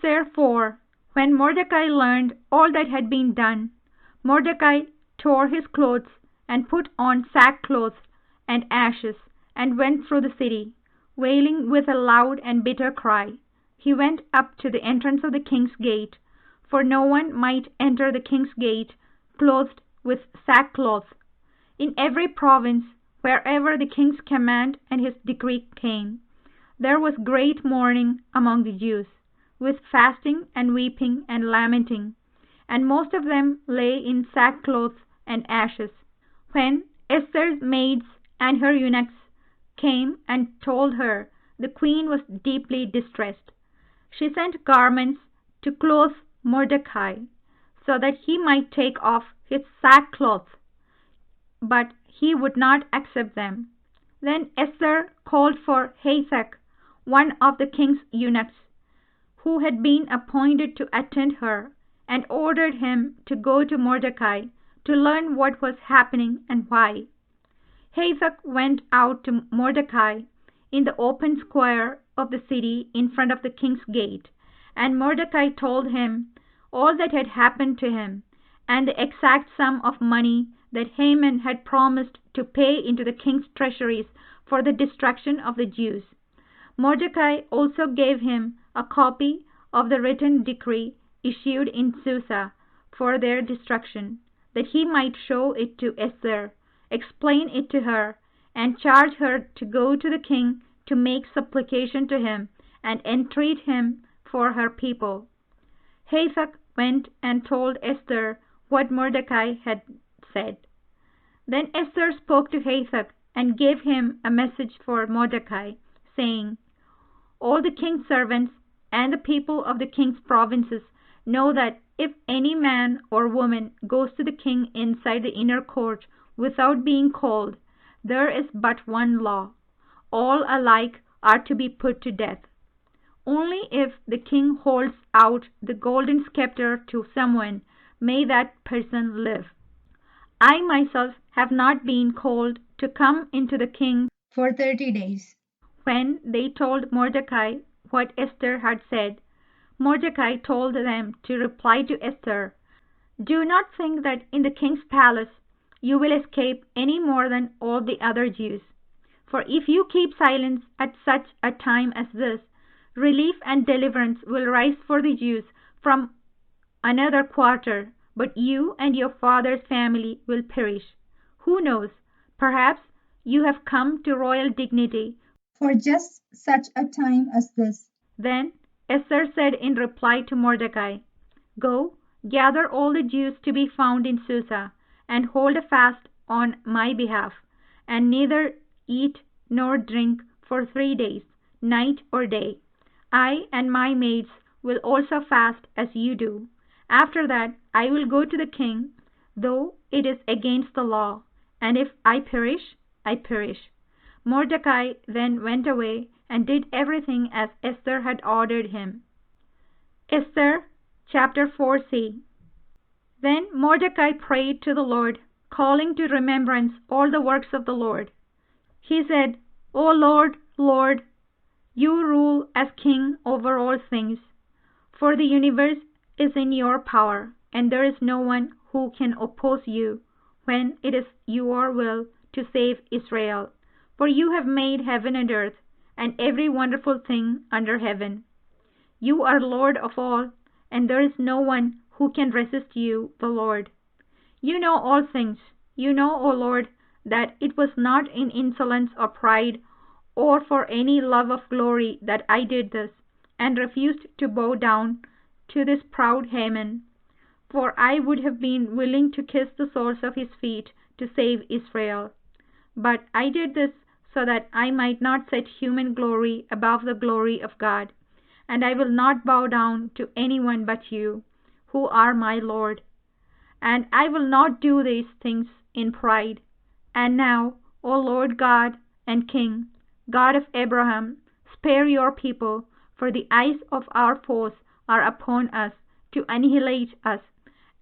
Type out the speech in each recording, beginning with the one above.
Esther 4. When Mordecai learned all that had been done, Mordecai tore his clothes and put on sackcloth and ashes, and went through the city, wailing with a loud and bitter cry. He went up to the entrance of the king's gate, for no one might enter the king's gate clothed with sackcloth. In every province, wherever the king's command and his decree came, there was great mourning among the Jews, with fasting and weeping and lamenting, and most of them lay in sackcloth and ashes. When Esther's maids and her eunuchs came and told her, the queen was deeply distressed. She sent garments to clothe Mordecai, so that he might take off his sackcloth, but he would not accept them. Then Esther called for Hathach, one of the king's eunuchs, who had been appointed to attend her, and ordered him to go to Mordecai to learn what was happening and why. Hathach went out to Mordecai in the open square of the city in front of the king's gate, and Mordecai told him all that had happened to him, and the exact sum of money that Haman had promised to pay into the king's treasuries for the destruction of the Jews. Mordecai also gave him a copy of the written decree issued in Susa for their destruction, that he might show it to Esther, explain it to her, and charge her to go to the king to make supplication to him and entreat him for her people. Hathach went and told Esther what Mordecai had said. Then Esther spoke to Hathach and gave him a message for Mordecai, saying, "All the king's servants and the people of the king's provinces know that if any man or woman goes to the king inside the inner court without being called, there is but one law: all alike are to be put to death. Only if the king holds out the golden scepter to someone may that person live. I myself have not been called to come into the king for 30 days. When they told Mordecai what Esther had said, Mordecai told them to reply to Esther, "Do not think that in the king's palace you will escape any more than all the other Jews. For if you keep silence at such a time as this, relief and deliverance will rise for the Jews from another quarter, but you and your father's family will perish. Who knows? Perhaps you have come to royal dignity for just such a time as this." Then Esther said in reply to Mordecai, "Go, gather all the Jews to be found in Susa, and hold a fast on my behalf, and neither eat nor drink for 3 days, night or day. I and my maids will also fast as you do. After that I will go to the king, though it is against the law, and if I perish, I perish." Mordecai then went away and did everything as Esther had ordered him. Esther Chapter 4C. Then Mordecai prayed to the Lord, calling to remembrance all the works of the Lord. He said, "O Lord, Lord, you rule as king over all things, for the universe is in your power, and there is no one who can oppose you when it is your will to save Israel. For you have made heaven and earth, and every wonderful thing under heaven. You are Lord of all, and there is no one who can resist you, the Lord. You know all things. You know, O Lord, that it was not in insolence or pride, or for any love of glory that I did this, and refused to bow down to this proud Haman, for I would have been willing to kiss the soles of his feet to save Israel. But I did this so that I might not set human glory above the glory of God, and I will not bow down to anyone but you, who are my Lord. And I will not do these things in pride. And now, O Lord God and King, God of Abraham, spare your people, for the eyes of our foes are upon us to annihilate us,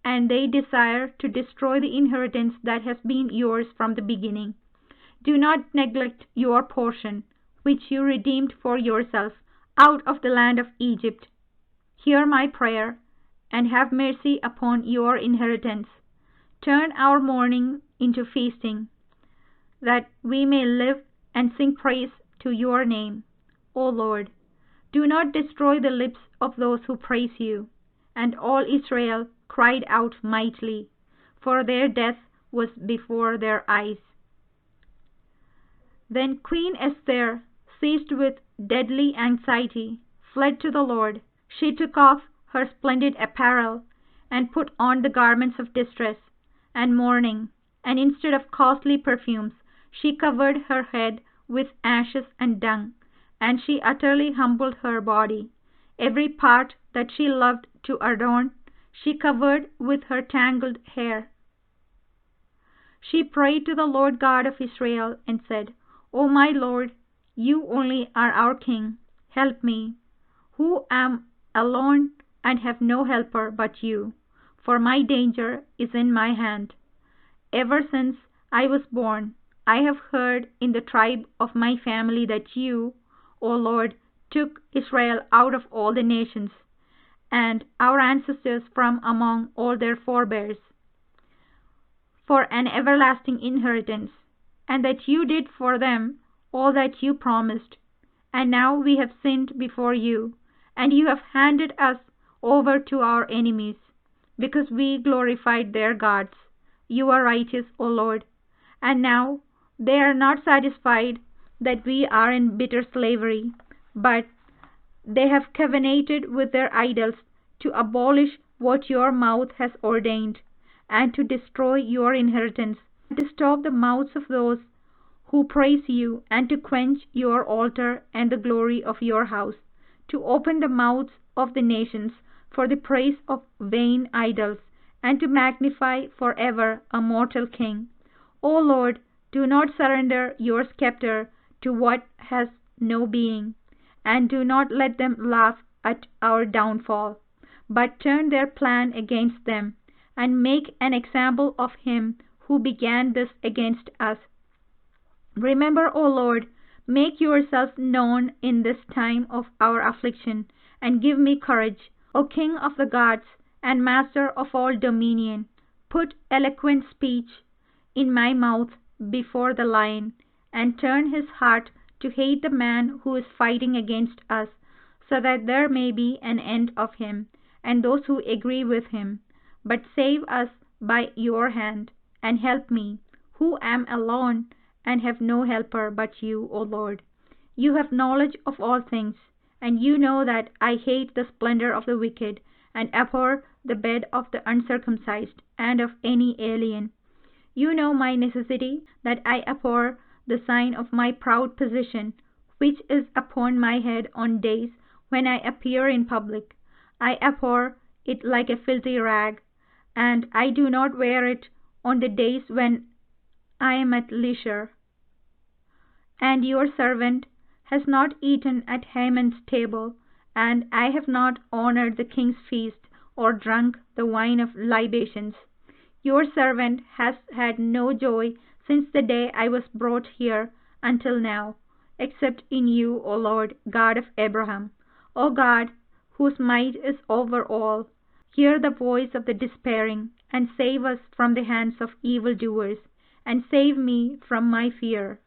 and they desire to destroy the inheritance that has been yours from the beginning. Do not neglect your portion, which you redeemed for yourself out of the land of Egypt. hear my prayer, and have mercy upon your inheritance. Turn our mourning into feasting, that we may live and sing praise to your name, O Lord. Do not destroy the lips of those who praise you. And all Israel cried out mightily, for their death was before their eyes. Then Queen Esther, seized with deadly anxiety, fled to the Lord. She took off her splendid apparel, and put on the garments of distress and mourning, and instead of costly perfumes, she covered her head with ashes and dung, and she utterly humbled her body. Every part that she loved to adorn, she covered with her tangled hair. She prayed to the Lord God of Israel and said, O my Lord, you only are our King. Help me, who am alone and have no helper but you, for my danger is in my hand. Ever since I was born, I have heard in the tribe of my family that you, O Lord, took Israel out of all the nations, and our ancestors from among all their forebears, for an everlasting inheritance, and that you did for them all that you promised. And now we have sinned before you, and you have handed us over to our enemies, because we glorified their gods. You are righteous, O Lord. And now they are not satisfied that we are in bitter slavery, but they have covenanted with their idols to abolish what your mouth has ordained, and to destroy your inheritance, and to stop the mouths of those who praise you, and to quench your altar and the glory of your house, to open the mouths of the nations for the praise of vain idols, and to magnify forever a mortal king. O Lord, do not surrender your scepter to what has no being, and do not let them laugh at our downfall, but turn their plan against them, and make an example of him who began this against us. Remember, O Lord, make yourself known in this time of our affliction, and give me courage, O King of the gods, and Master of all dominion. Put eloquent speech in my mouth before the lion, and turn his heart to hate the man who is fighting against us, so that there may be an end of him, and those who agree with him. But save us by your hand, and help me, who am alone, and have no helper but you, O Lord. You have knowledge of all things, and you know that I hate the splendor of the wicked, and abhor the bed of the uncircumcised, and of any alien. You know my necessity, that I abhor the sign of my proud position, which is upon my head on days when I appear in public. I abhor it like a filthy rag, and I do not wear it on the days when I am at leisure. And your servant has not eaten at Haman's table, and I have not honored the king's feast, or drunk the wine of libations. Your servant has had no joy since the day I was brought here until now, except in you, O Lord, God of Abraham. O God, whose might is over all, hear the voice of the despairing, and save us from the hands of evildoers, and save me from my fear.